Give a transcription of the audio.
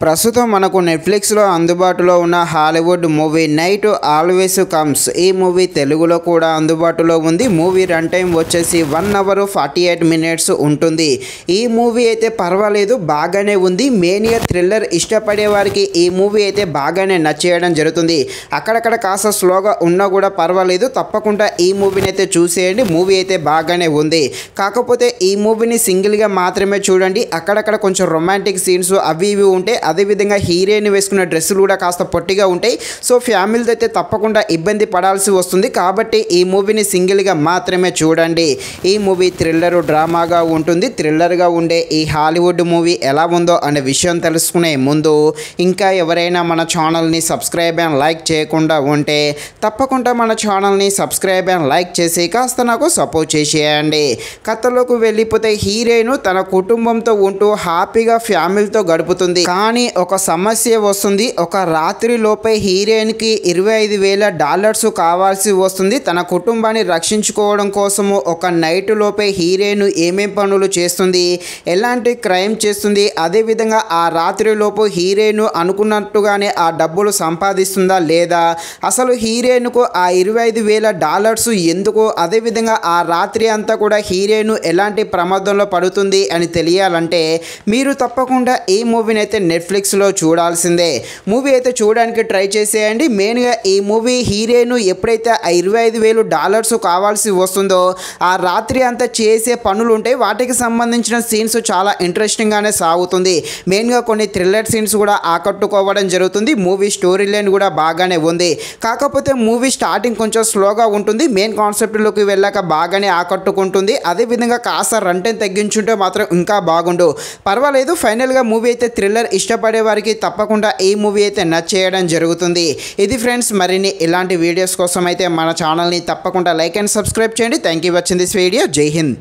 ప్రస్తుతం మనకు నెట్ఫ్లిక్స్లో అందుబాటులో ఉన్న Hollywood movie night always comes. ఈ మూవీ తెలుగులో కూడా అందుబాటులో ఉంది. మూవీ రన్ టైం వచ్చేసి 1 hour 48 minutes ఉంటుంది. ఈ మూవీ అయితే పర్వాలేదు, బాగానే ఉంది. మేనియా థ్రిల్లర్ ఇష్టపడే వారికి ఈ మూవీ అయితే బాగానే నచ్చేయడం జరుగుతుంది. అక్కడక్కడ కాస్త స్లోగా ఉన్నా కూడా పర్వాలేదు, తప్పకుండా ఈ మూవీని అయితే చూసేయండి. మూవీ అయితే బాగానే ఉంది. కాకపోతే ఈ మూవీని సింగిల్గా మాత్రమే చూడండి. అక్కడక్కడ కొంచెం రొమాంటిక్ సీన్స్ అవి ఇవి ఉంటాయి. అదేవిధంగా హీరోయిన్ వేసుకున్న డ్రెస్సులు కూడా కాస్త పొట్టిగా ఉంటాయి. సో ఫ్యామిలీతో అయితే తప్పకుండా ఇబ్బంది పడాల్సి వస్తుంది. కాబట్టి ఈ మూవీని సింగిల్గా మాత్రమే చూడండి. ఈ మూవీ థ్రిల్లర్ డ్రామాగా ఉంటుంది. థ్రిల్లర్గా ఉండే ఈ హాలీవుడ్ మూవీ ఎలా ఉందో అనే విషయం తెలుసుకునే ముందు ఇంకా ఎవరైనా మన ఛానల్ని సబ్స్క్రైబ్ అండ్ లైక్ చేయకుండా ఉంటే తప్పకుండా మన ఛానల్ని సబ్స్క్రైబ్ అండ్ లైక్ చేసి కాస్త నాకు సపోర్ట్ చేసేయండి. కథలోకి వెళ్ళిపోతే హీరోయిన్ తన కుటుంబంతో ఉంటూ హ్యాపీగా ఫ్యామిలీతో గడుపుతుంది. కానీ ఒక సమస్య వస్తుంది. ఒక రాత్రి లోపే హీరోయిన్కి $25,000 కావాల్సి వస్తుంది. తన కుటుంబాన్ని రక్షించుకోవడం కోసము ఒక నైట్ లోపే హీరోయిన్ ఏమేం పనులు చేస్తుంది, ఎలాంటి క్రైమ్ చేస్తుంది, అదేవిధంగా ఆ రాత్రి లోపు హీరోయిన్ అనుకున్నట్టుగానే ఆ డబ్బులు సంపాదిస్తుందా లేదా, అసలు హీరోయిన్కు ఆ $25,000 ఎందుకు, అదేవిధంగా ఆ రాత్రి అంతా కూడా హీరోయిన్ ఎలాంటి ప్రమాదంలో పడుతుంది అని తెలియాలంటే మీరు తప్పకుండా ఈ మూవీని అయితే నెట్ఫ్లిక్స్లో చూడాల్సిందే. మూవీ అయితే చూడడానికి ట్రై చేసేయండి. మెయిన్గా ఈ మూవీ హీరోయిన్ ఎప్పుడైతే ఆ $25,000 కావాల్సి వస్తుందో ఆ రాత్రి అంతా చేసే పనులు ఉంటాయి. వాటికి సంబంధించిన సీన్స్ చాలా ఇంట్రెస్టింగ్గానే సాగుతుంది. మెయిన్గా కొన్ని థ్రిల్లర్ సీన్స్ కూడా ఆకట్టుకోవడం జరుగుతుంది. మూవీ స్టోరీ లైన్ కూడా బాగానే ఉంది. కాకపోతే మూవీ స్టార్టింగ్ కొంచెం స్లోగా ఉంటుంది. మెయిన్ కాన్సెప్ట్లోకి వెళ్ళాక బాగానే ఆకట్టుకుంటుంది. అదేవిధంగా కాస్త రన్ టైం తగ్గించుంటే మాత్రం ఇంకా బాగుండు. పర్వాలేదు. ఫైనల్గా మూవీ అయితే థ్రిల్లర్ ఇష్టపడే వారికి తప్పకుండా ఈ మూవీ అయితే నచ్చేయడం జరుగుతుంది. ఇది ఫ్రెండ్స్, మరిన్ని ఇలాంటి వీడియోస్ కోసం అయితే మన ఛానల్ని తప్పకుండా లైక్ అండ్ సబ్స్క్రైబ్ చేయండి. Thank you watching this video. జై హింద్.